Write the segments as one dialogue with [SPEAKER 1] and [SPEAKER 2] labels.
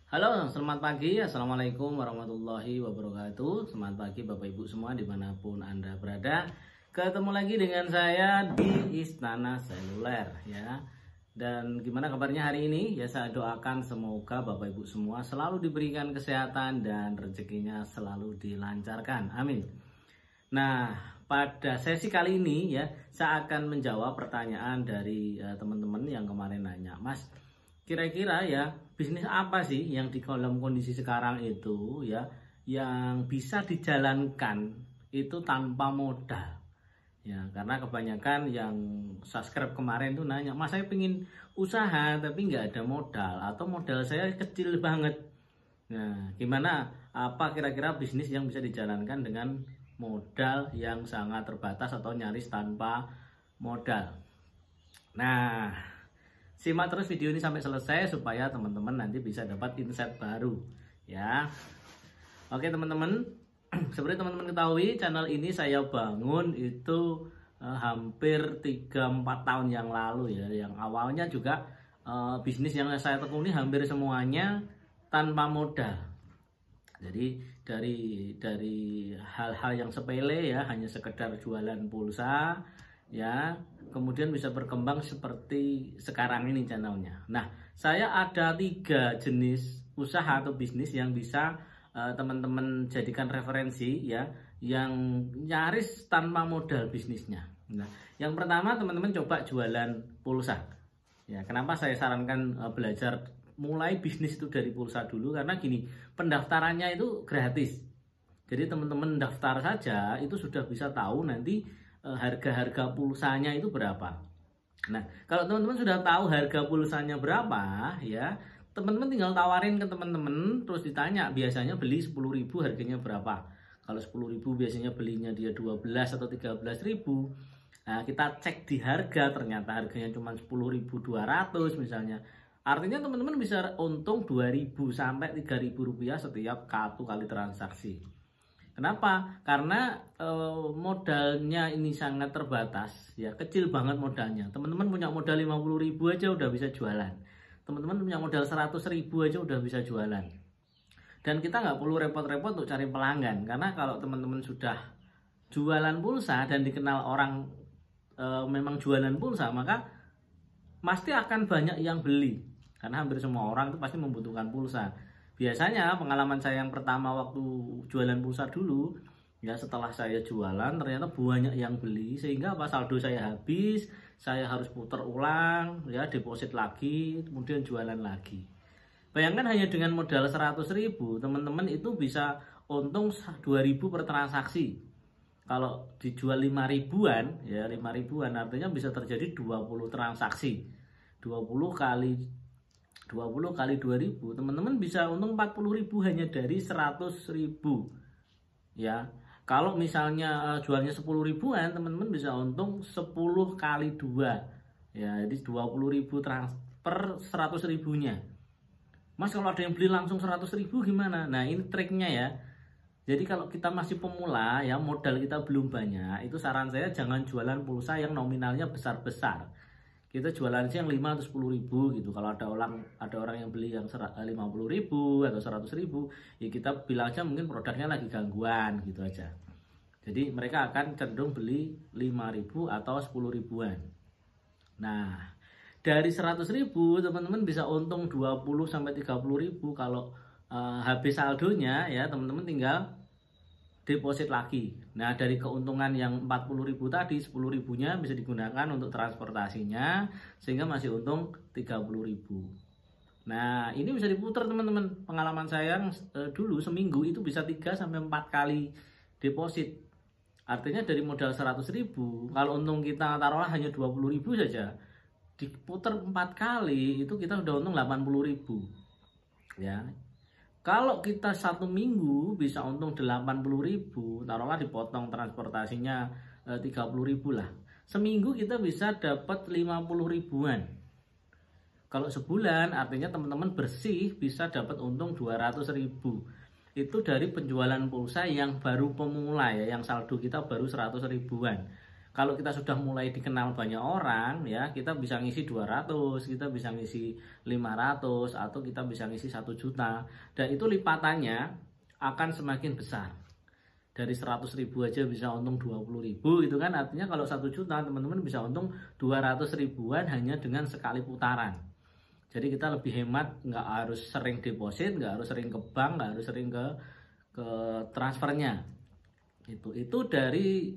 [SPEAKER 1] Halo, selamat pagi. Assalamualaikum warahmatullahi wabarakatuh. Selamat pagi Bapak Ibu semua dimanapun Anda berada. Ketemu lagi dengan saya di Istana Seluler ya. Dan gimana kabarnya hari ini? Ya, saya doakan semoga Bapak Ibu semua selalu diberikan kesehatan dan rezekinya selalu dilancarkan. Amin. Nah, pada sesi kali ini ya, saya akan menjawab pertanyaan dari teman-teman yang kemarin nanya, Mas, kira-kira ya bisnis apa sih yang di dalam kondisi sekarang itu ya yang bisa dijalankan itu tanpa modal ya, karena kebanyakan yang subscribe kemarin tuh nanya, Mas, saya pengen usaha tapi nggak ada modal atau modal saya kecil banget. Nah, gimana, apa kira-kira bisnis yang bisa dijalankan dengan modal yang sangat terbatas atau nyaris tanpa modal? Nah, simak terus video ini sampai selesai supaya teman-teman nanti bisa dapat insight baru ya. Oke teman-teman, seperti teman-teman ketahui, channel ini saya bangun itu hampir 3-4 tahun yang lalu ya. Yang awalnya juga bisnis yang saya tekuni hampir semuanya tanpa modal. Jadi dari hal-hal yang sepele ya, hanya sekedar jualan pulsa ya, kemudian bisa berkembang seperti sekarang ini channelnya. Nah, saya ada 3 jenis usaha atau bisnis yang bisa teman-teman jadikan referensi ya, yang nyaris tanpa modal bisnisnya. Nah, yang pertama teman-teman coba jualan pulsa ya. Kenapa saya sarankan belajar mulai bisnis itu dari pulsa dulu? Karena gini, pendaftarannya itu gratis. Jadi teman-teman daftar saja itu sudah bisa tahu nanti harga-harga pulsanya itu berapa. Nah, kalau teman-teman sudah tahu harga pulsanya berapa ya, teman-teman tinggal tawarin ke teman-teman, terus ditanya biasanya beli 10.000 harganya berapa. Kalau 10.000 biasanya belinya dia 12 atau 13.000. Nah, kita cek di harga, ternyata harganya cuma 10.200 misalnya. Artinya teman-teman bisa untung 2.000 sampai 3.000 rupiah setiap satu kali transaksi. Kenapa? Karena modalnya ini sangat terbatas ya, kecil banget modalnya. Teman-teman punya modal 50.000 aja udah bisa jualan. Teman-teman punya modal 100.000 aja udah bisa jualan. Dan kita nggak perlu repot-repot untuk cari pelanggan, karena kalau teman-teman sudah jualan pulsa dan dikenal orang memang jualan pulsa, maka pasti akan banyak yang beli. Karena hampir semua orang itu pasti membutuhkan pulsa. Biasanya pengalaman saya yang pertama waktu jualan pulsa dulu ya, setelah saya jualan ternyata banyak yang beli, sehingga apa, saldo saya habis, saya harus putar ulang ya, deposit lagi, kemudian jualan lagi. Bayangkan hanya dengan modal 100.000 teman-teman itu bisa untung 2.000 per transaksi. Kalau dijual 5.000-an ya, 5.000-an artinya bisa terjadi 20 transaksi. 20 kali 2.000, teman-teman bisa untung 40.000 hanya dari 100.000 ya. Kalau misalnya jualnya 10.000-an, teman-teman bisa untung 10 kali 2 ya, jadi 20.000 per 100.000-nya. Mas, kalau ada yang beli langsung 100.000 gimana? Nah, ini triknya ya. Jadi kalau kita masih pemula ya, modal kita belum banyak, itu saran saya jangan jualan pulsa yang nominalnya besar-besar. Kita jualan sih yang 5 atau 10.000 gitu. Kalau ada orang yang beli yang 50.000 atau 100.000, ya kita bilang aja mungkin produknya lagi gangguan gitu aja. Jadi mereka akan cenderung beli 5.000 atau 10.000-an. Nah, dari 100.000 teman-teman bisa untung 20 sampai 30.000. Kalau habis saldonya ya, teman-teman tinggal deposit lagi. Nah, dari keuntungan yang 40.000 tadi, 10.000-nya bisa digunakan untuk transportasinya, sehingga masih untung 30.000. Nah, ini bisa diputar teman-teman. Pengalaman saya dulu seminggu itu bisa 3-4 kali deposit. Artinya dari modal 100.000, kalau untung kita taruhlah hanya 20.000 saja, diputar 4 kali itu kita udah untung 80.000 ya. Kalau kita 1 minggu bisa untung 80.000, taruhlah dipotong transportasinya 30.000 lah. Seminggu kita bisa dapat 50.000-an. Kalau sebulan artinya teman-teman bersih bisa dapat untung 200.000. Itu dari penjualan pulsa yang baru pemula ya, yang saldo kita baru 100.000-an. Kalau kita sudah mulai dikenal banyak orang ya, kita bisa ngisi 200, kita bisa ngisi 500, atau kita bisa ngisi 1 juta. Dan itu lipatannya akan semakin besar. Dari 100.000 aja bisa untung 20.000 gitu kan. Artinya kalau 1 juta teman-teman bisa untung 200 ribuan hanya dengan sekali putaran. Jadi kita lebih hemat, nggak harus sering deposit, nggak harus sering ke bank, nggak harus sering ke transfernya. Itu dari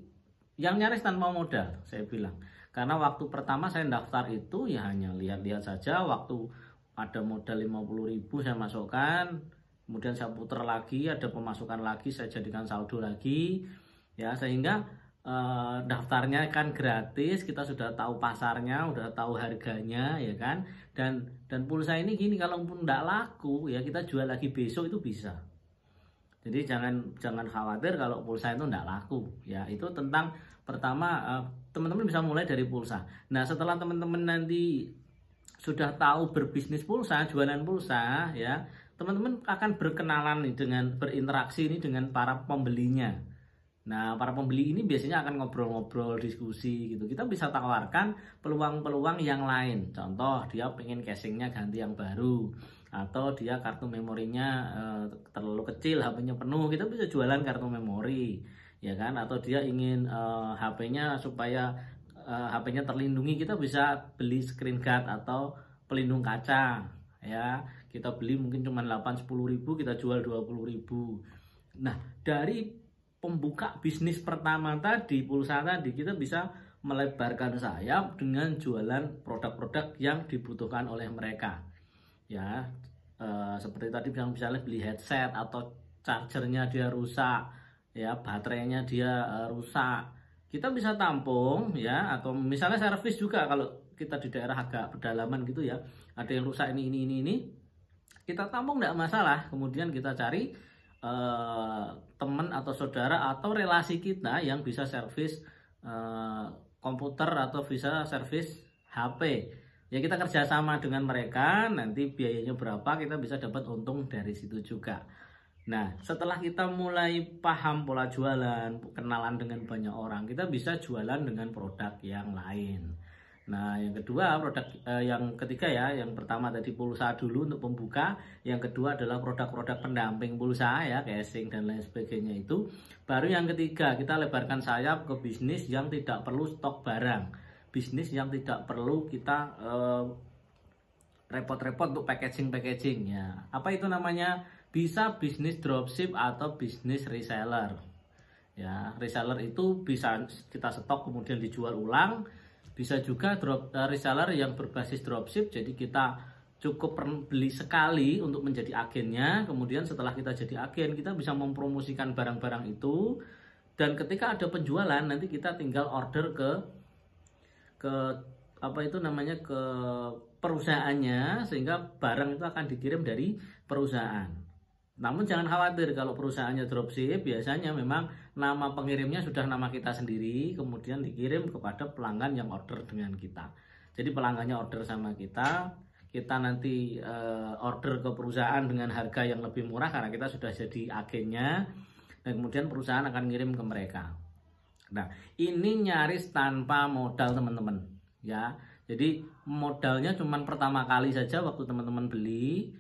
[SPEAKER 1] yang nyaris tanpa modal, saya bilang. Karena waktu pertama saya daftar itu ya hanya lihat-lihat saja. Waktu ada modal 50.000 saya masukkan, kemudian saya putar lagi, ada pemasukan lagi, saya jadikan saldo lagi, ya, sehingga daftarnya kan gratis, kita sudah tahu pasarnya, udah tahu harganya, ya kan. Dan pulsa ini gini, kalaupun tidak laku ya kita jual lagi besok itu bisa. Jadi jangan khawatir kalau pulsa itu tidak laku ya. Itu tentang pertama, teman-teman bisa mulai dari pulsa. Nah, setelah teman-teman nanti sudah tahu berbisnis pulsa, jualan pulsa ya, teman-teman akan berkenalan nih, dengan berinteraksi ini dengan para pembelinya. Nah, para pembeli ini biasanya akan ngobrol-ngobrol, diskusi gitu. Kita bisa tawarkan peluang-peluang yang lain. Contoh, dia pengen casingnya ganti yang baru, atau dia kartu memorinya terlalu kecil, HP-nya penuh, kita bisa jualan kartu memori, ya kan? Atau dia ingin HP-nya supaya HP-nya terlindungi, kita bisa beli screen guard atau pelindung kaca, ya. Kita beli mungkin cuma 8-10 ribu, kita jual 20 ribu. Nah, dari pembuka bisnis pertama tadi, pulsa tadi, kita bisa melebarkan sayap dengan jualan produk-produk yang dibutuhkan oleh mereka. Ya, seperti tadi misalnya beli headset atau chargernya dia rusak, ya, baterainya dia rusak, kita bisa tampung ya. Atau misalnya servis juga, kalau kita di daerah agak pedalaman gitu ya, ada yang rusak ini, kita tampung tidak masalah. Kemudian kita cari teman atau saudara atau relasi kita yang bisa servis komputer atau bisa servis HP. Ya, kita kerjasama dengan mereka, nanti biayanya berapa, kita bisa dapat untung dari situ juga. Nah, setelah kita mulai paham pola jualan, kenalan dengan banyak orang, kita bisa jualan dengan produk yang lain. Nah, yang kedua, yang ketiga ya, yang pertama tadi pulsa dulu untuk pembuka, yang kedua adalah produk-produk pendamping pulsa ya, casing dan lain sebagainya itu. Baru yang ketiga, kita lebarkan sayap ke bisnis yang tidak perlu stok barang, bisnis yang tidak perlu kita repot-repot untuk packaging ya. Apa itu namanya? Bisa bisnis dropship atau bisnis reseller. Ya, reseller itu bisa kita stok kemudian dijual ulang. Bisa juga reseller yang berbasis dropship, jadi kita cukup beli sekali untuk menjadi agennya. Kemudian setelah kita jadi agen, kita bisa mempromosikan barang-barang itu, dan ketika ada penjualan nanti kita tinggal order ke ke perusahaannya, sehingga barang itu akan dikirim dari perusahaan. Namun jangan khawatir, kalau perusahaannya dropship biasanya memang nama pengirimnya sudah nama kita sendiri, kemudian dikirim kepada pelanggan yang order dengan kita. Jadi pelanggannya order sama kita nanti order ke perusahaan dengan harga yang lebih murah karena kita sudah jadi agennya, dan kemudian perusahaan akan ngirim ke mereka. Nah, ini nyaris tanpa modal teman-teman ya. Jadi modalnya cuma pertama kali saja waktu teman-teman beli.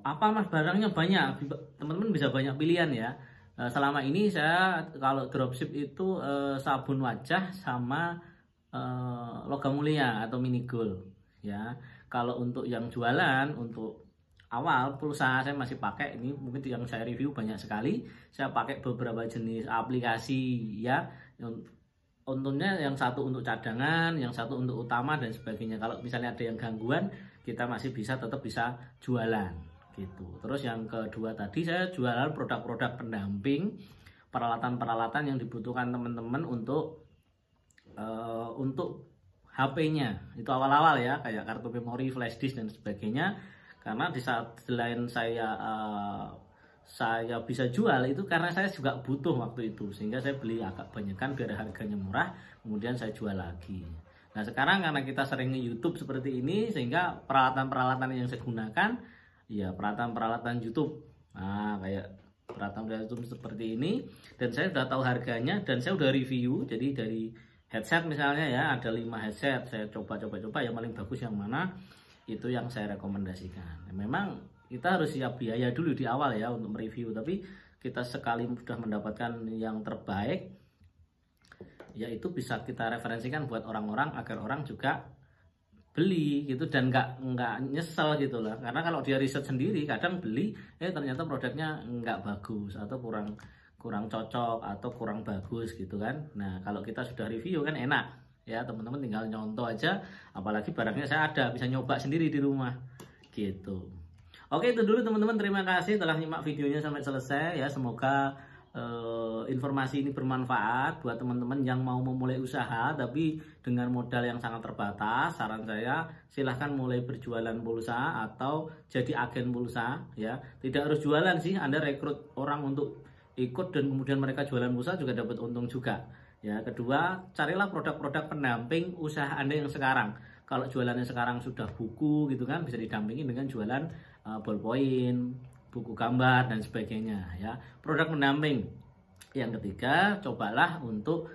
[SPEAKER 1] Apa mas barangnya banyak, teman-teman bisa banyak pilihan ya. Selama ini saya kalau dropship itu sabun wajah sama logam mulia atau mini gold ya. Kalau untuk yang jualan, untuk awal pulsa saya masih pakai, ini mungkin yang saya review banyak sekali, saya pakai beberapa jenis aplikasi ya. Untungnya yang satu untuk cadangan, yang satu untuk utama dan sebagainya. Kalau misalnya ada yang gangguan, kita masih tetap bisa jualan gitu. Terus yang kedua tadi, saya jualan produk-produk pendamping, peralatan-peralatan yang dibutuhkan teman-teman untuk HP-nya. Itu awal-awal ya, kayak kartu memori, flash disk dan sebagainya. Karena di saat selain saya bisa jual itu karena saya juga butuh waktu itu, sehingga saya beli agak banyakan biar harganya murah, kemudian saya jual lagi. Nah, sekarang karena kita sering nge-YouTube seperti ini, sehingga peralatan-peralatan yang saya gunakan ya peralatan-peralatan YouTube. Nah, kayak peralatan YouTube seperti ini, dan saya sudah tahu harganya dan saya sudah review. Jadi dari headset misalnya ya, ada 5 headset, saya coba yang paling bagus yang mana, itu yang saya rekomendasikan. Memang kita harus siap biaya dulu di awal ya untuk mereview, tapi kita sekali sudah mendapatkan yang terbaik, yaitu bisa kita referensikan buat orang-orang agar orang juga beli gitu, dan nggak nyesel gitu lah. Karena kalau dia riset sendiri kadang beli ternyata produknya nggak bagus atau kurang cocok atau kurang bagus gitu kan. Nah kalau kita sudah review kan enak ya, teman-teman tinggal nyontoh aja, apalagi barangnya saya ada, bisa nyoba sendiri di rumah gitu. Oke, itu dulu teman-teman, terima kasih telah nyimak videonya sampai selesai ya. Semoga informasi ini bermanfaat buat teman-teman yang mau memulai usaha tapi dengan modal yang sangat terbatas. Saran saya silahkan mulai berjualan pulsa atau jadi agen pulsa ya. Tidak harus jualan sih, Anda rekrut orang untuk ikut dan kemudian mereka jualan pulsa juga dapat untung juga ya. Kedua, carilah produk-produk pendamping usaha Anda yang sekarang. Kalau jualannya sekarang sudah buku gitu kan, bisa didampingi dengan jualan ballpoint, buku gambar dan sebagainya ya, produk pendamping. Yang ketiga, cobalah untuk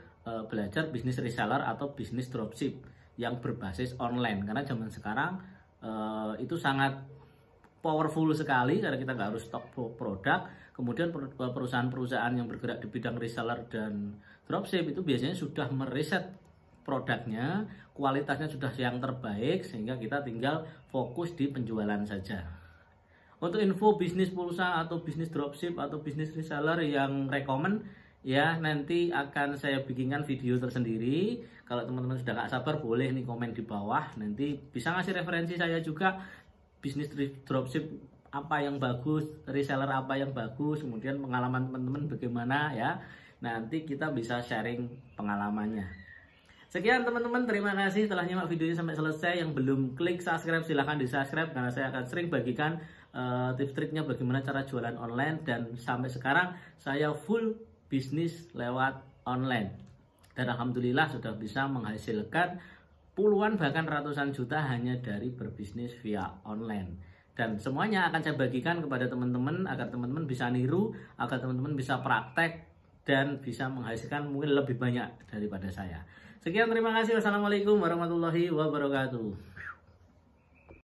[SPEAKER 1] belajar bisnis reseller atau bisnis dropship yang berbasis online, karena zaman sekarang itu sangat powerful sekali karena kita nggak harus stok produk. Kemudian perusahaan-perusahaan yang bergerak di bidang reseller dan dropship itu biasanya sudah meriset produknya, kualitasnya sudah yang terbaik, sehingga kita tinggal fokus di penjualan saja. Untuk info bisnis pulsa atau bisnis dropship atau bisnis reseller yang rekomen ya, nanti akan saya bikinkan video tersendiri. Kalau teman-teman sudah gak sabar boleh nih komen di bawah, nanti bisa ngasih referensi saya juga, bisnis dropship apa yang bagus, reseller apa yang bagus, kemudian pengalaman teman-teman bagaimana ya. Nanti kita bisa sharing pengalamannya. Sekian teman-teman, terima kasih telah nyimak videonya sampai selesai. Yang belum klik subscribe silahkan di subscribe, karena saya akan sering bagikan tips-triknya bagaimana cara jualan online. Dan sampai sekarang saya full bisnis lewat online, dan alhamdulillah sudah bisa menghasilkan puluhan bahkan ratusan juta hanya dari berbisnis via online. Dan semuanya akan saya bagikan kepada teman-teman agar teman-teman bisa niru, agar teman-teman bisa praktek dan bisa menghasilkan mungkin lebih banyak daripada saya. Sekian, terima kasih. Wassalamualaikum warahmatullahi wabarakatuh.